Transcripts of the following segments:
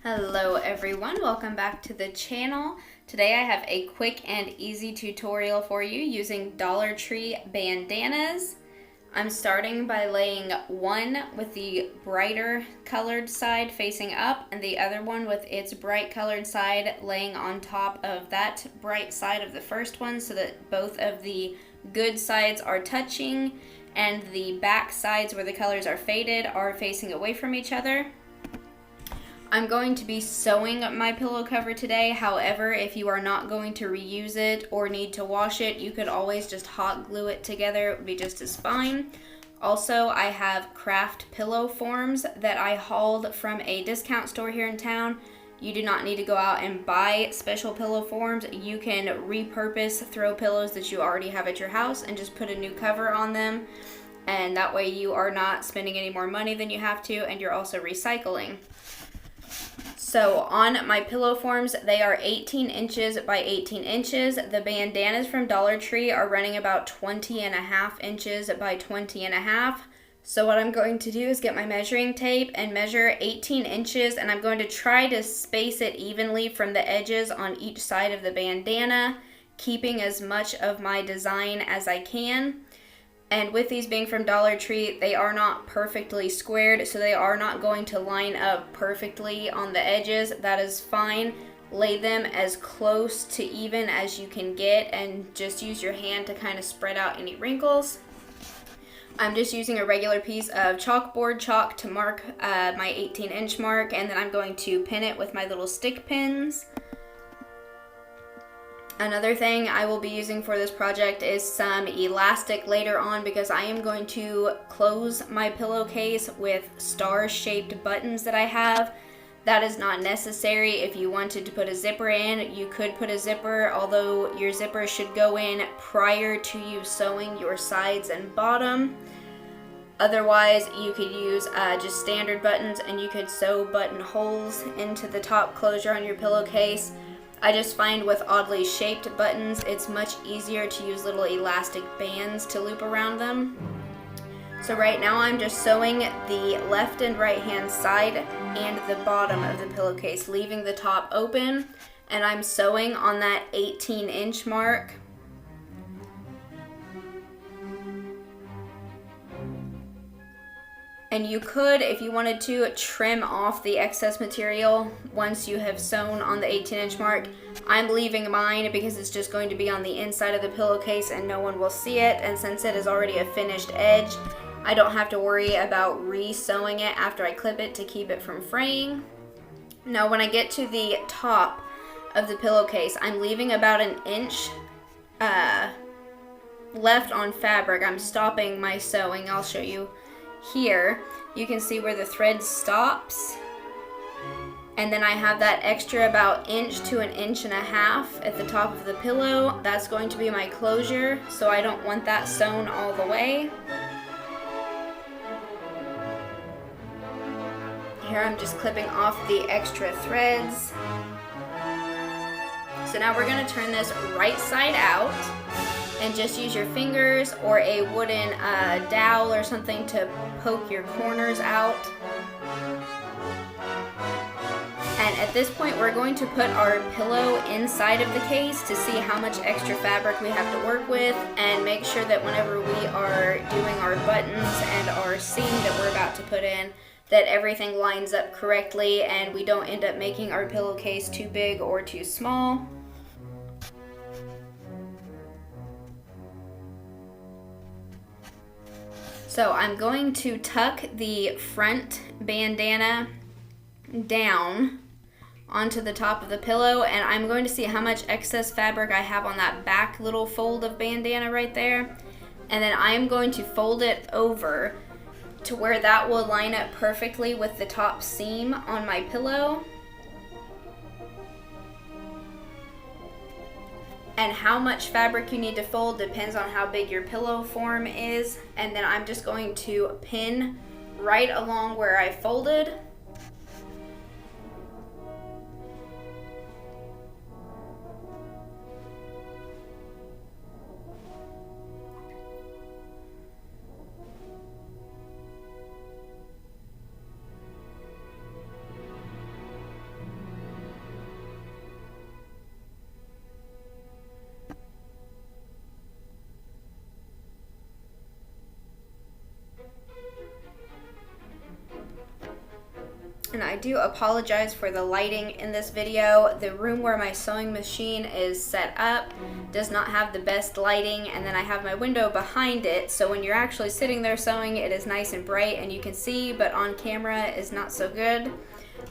Hello everyone, welcome back to the channel. Today I have a quick and easy tutorial for you using Dollar Tree bandanas. I'm starting by laying one with the brighter colored side facing up and the other one with its bright colored side laying on top of that bright side of the first one so that both of the good sides are touching and the back sides where the colors are faded are facing away from each other. I'm going to be sewing my pillow cover today. However, if you are not going to reuse it or need to wash it, you could always just hot glue it together. It would be just as fine. Also, I have craft pillow forms that I hauled from a discount store here in town. You do not need to go out and buy special pillow forms. You can repurpose throw pillows that you already have at your house and just put a new cover on them. And that way you are not spending any more money than you have to, and you're also recycling. So on my pillow forms, they are 18 inches by 18 inches. The bandanas from Dollar Tree are running about 20.5 inches by 20.5. So what I'm going to do is get my measuring tape and measure 18 inches, and I'm going to try to space it evenly from the edges on each side of the bandana, keeping as much of my design as I can. And with these being from Dollar Tree, they are not perfectly squared, so they are not going to line up perfectly on the edges. That is fine. Lay them as close to even as you can get and just use your hand to kind of spread out any wrinkles. I'm just using a regular piece of chalkboard chalk to mark my 18-inch mark, and then I'm going to pin it with my little stick pins. Another thing I will be using for this project is some elastic later on because I am going to close my pillowcase with star-shaped buttons that I have. That is not necessary. If you wanted to put a zipper in, you could put a zipper, although your zipper should go in prior to you sewing your sides and bottom. Otherwise, you could use just standard buttons, and you could sew button holes into the top closure on your pillowcase. I just find with oddly shaped buttons, it's much easier to use little elastic bands to loop around them. So right now I'm just sewing the left and right hand side and the bottom of the pillowcase, leaving the top open, and I'm sewing on that 18-inch mark. And you could, if you wanted to, trim off the excess material once you have sewn on the 18-inch mark. I'm leaving mine because it's just going to be on the inside of the pillowcase and no one will see it. And since it is already a finished edge, I don't have to worry about re-sewing it after I clip it to keep it from fraying. Now when I get to the top of the pillowcase, I'm leaving about an inch left on fabric. I'm stopping my sewing. I'll show you. Here you can see where the thread stops, and then I have that extra about inch to an inch and a half at the top of the pillow. That's going to be my closure, so I don't want that sewn all the way. Here I'm just clipping off the extra threads. So now we're going to turn this right side out and just use your fingers or a wooden dowel or something to poke your corners out. And at this point we're going to put our pillow inside of the case to see how much extra fabric we have to work with, and make sure that whenever we are doing our buttons and our seam that we're about to put in, that everything lines up correctly and we don't end up making our pillowcase too big or too small. So I'm going to tuck the front bandana down onto the top of the pillow, and I'm going to see how much excess fabric I have on that back little fold of bandana right there. And then I'm going to fold it over to where that will line up perfectly with the top seam on my pillow. And how much fabric you need to fold depends on how big your pillow form is. And then I'm just going to pin right along where I folded. And I do apologize for the lighting in this video. The room where my sewing machine is set up does not have the best lighting, and then I have my window behind it, so when you're actually sitting there sewing, it is nice and bright and you can see, but on camera is not so good.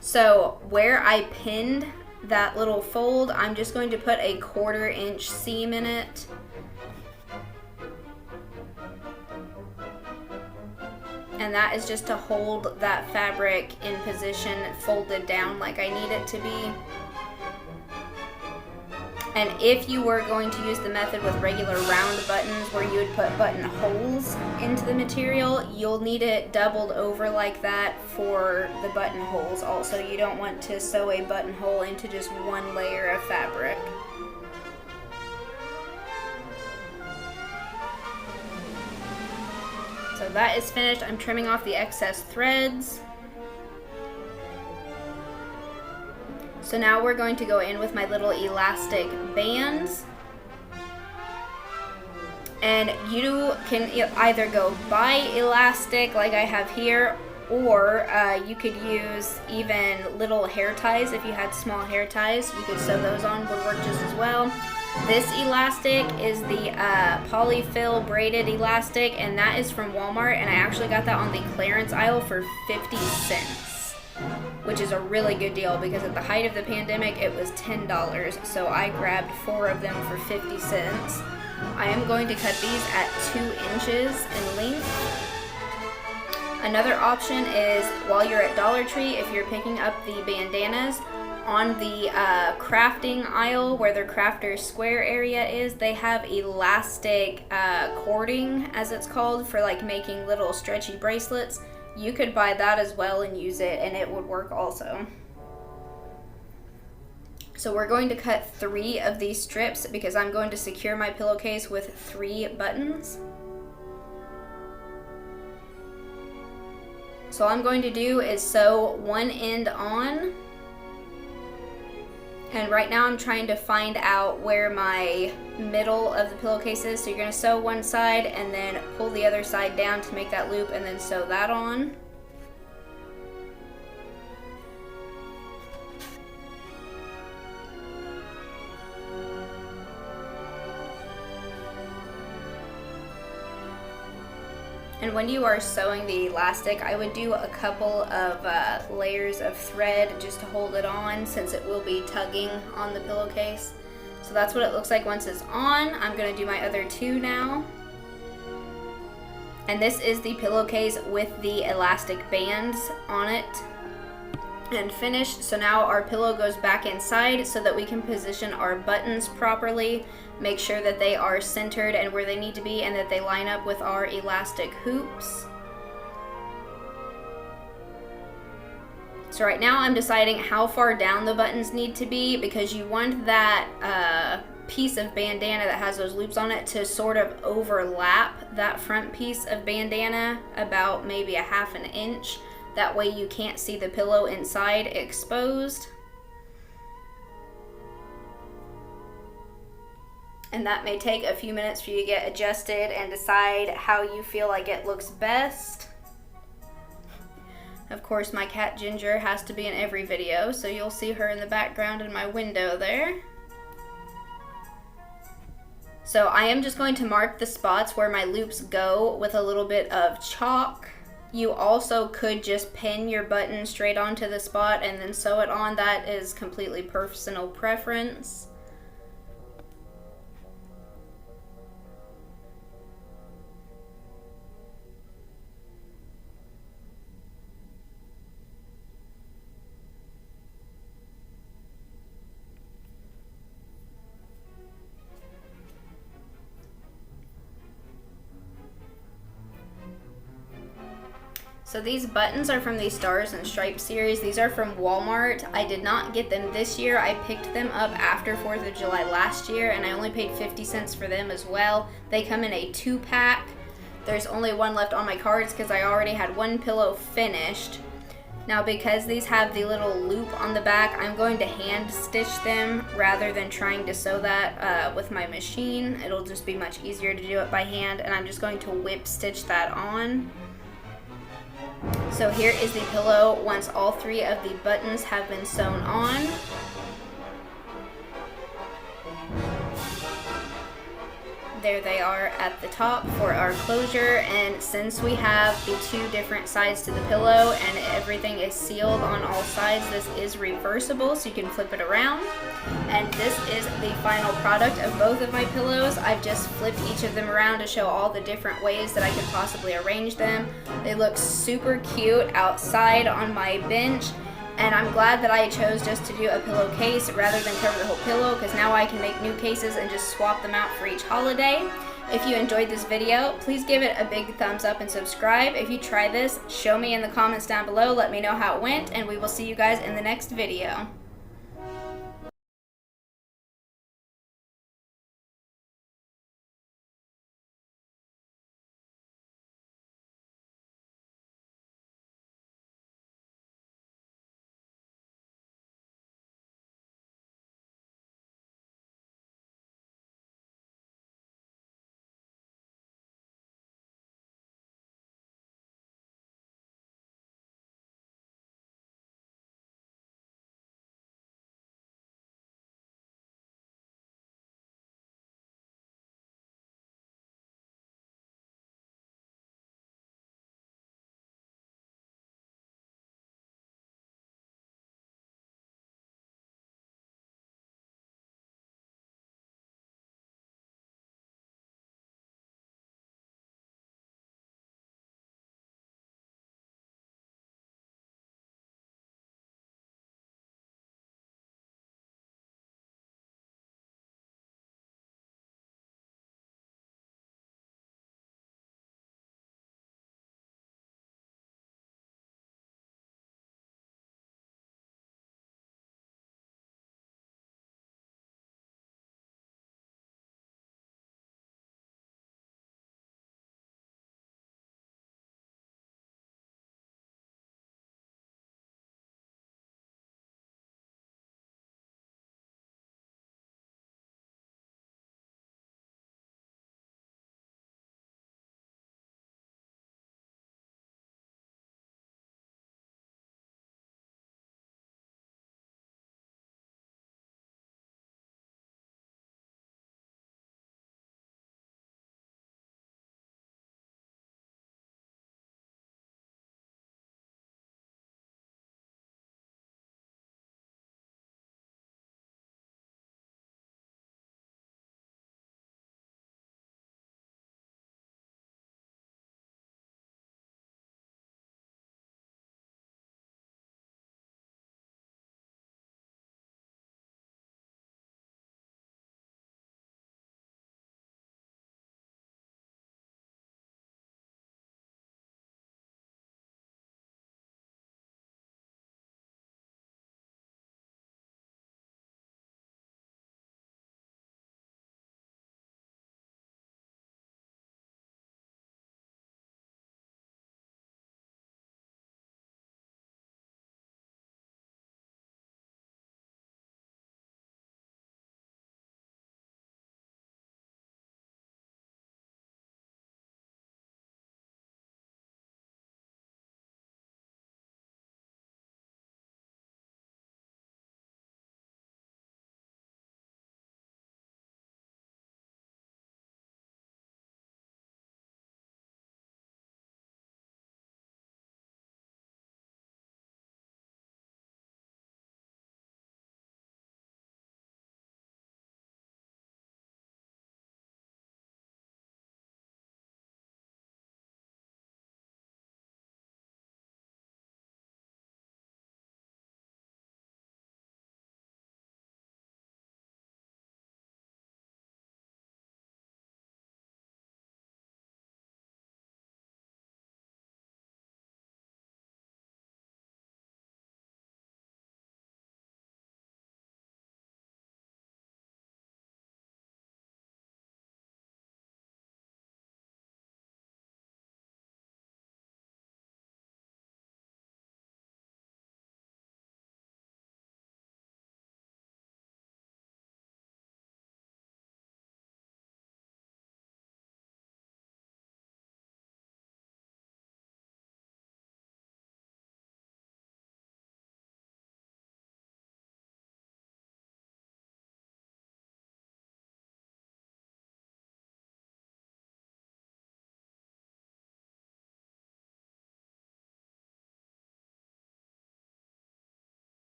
So where I pinned that little fold, I'm just going to put a 1/4 inch seam in it. And that is just to hold that fabric in position, folded down like I need it to be. And if you were going to use the method with regular round buttons where you would put button holes into the material, you'll need it doubled over like that for the button holes also. You don't want to sew a buttonhole into just one layer of fabric. So that is finished. I'm trimming off the excess threads. So now we're going to go in with my little elastic bands. And you can either go by elastic like I have here, or you could use even little hair ties. If you had small hair ties, you could sew those on, would work just as well. This elastic is the polyfill braided elastic, and that is from Walmart, and I actually got that on the clearance aisle for 50 cents, which is a really good deal because at the height of the pandemic it was $10, so I grabbed 4 of them for 50 cents. I am going to cut these at 2 inches in length. Another option is, while you're at Dollar Tree, if you're picking up the bandanas, on the crafting aisle where their crafter's square area is, they have elastic cording, as it's called, for like making little stretchy bracelets. You could buy that as well and use it, and it would work also. So we're going to cut 3 of these strips because I'm going to secure my pillowcase with 3 buttons. So all I'm going to do is sew one end on. And right now I'm trying to find out where my middle of the pillowcase is. So you're going to sew one side and then pull the other side down to make that loop and then sew that on. And when you are sewing the elastic, I would do a couple of layers of thread just to hold it on, since it will be tugging on the pillowcase. So that's what it looks like once it's on. I'm going to do my other 2 now. And this is the pillowcase with the elastic bands on it and finished. So now our pillow goes back inside so that we can position our buttons properly, make sure that they are centered and where they need to be, and that they line up with our elastic hoops. So right now I'm deciding how far down the buttons need to be, because you want that piece of bandana that has those loops on it to sort of overlap that front piece of bandana about maybe 1/2 inch. That way you can't see the pillow inside exposed. And that may take a few minutes for you to get adjusted and decide how you feel like it looks best. Of course, my cat Ginger has to be in every video, so you'll see her in the background in my window there. So I am just going to mark the spots where my loops go with a little bit of chalk. You also could just pin your button straight onto the spot and then sew it on. That is completely personal preference. So these buttons are from the Stars and Stripes series. These are from Walmart. I did not get them this year. I picked them up after 4th of July last year, and I only paid 50 cents for them as well. They come in a 2-pack. There's only one left on my cards because I already had one pillow finished. Now, because these have the little loop on the back, I'm going to hand stitch them rather than trying to sew that with my machine. It'll just be much easier to do it by hand, and I'm just going to whip stitch that on. So here is the pillow once all 3 of the buttons have been sewn on. There they are at the top for our closure, and since we have the 2 different sides to the pillow and everything is sealed on all sides, this is reversible, so you can flip it around. And this is the final product of both of my pillows. I've just flipped each of them around to show all the different ways that I could possibly arrange them. They look super cute outside on my bench. And I'm glad that I chose just to do a pillowcase rather than cover the whole pillow, because now I can make new cases and just swap them out for each holiday. If you enjoyed this video, please give it a big thumbs up and subscribe. If you try this, show me in the comments down below, let me know how it went, and we will see you guys in the next video.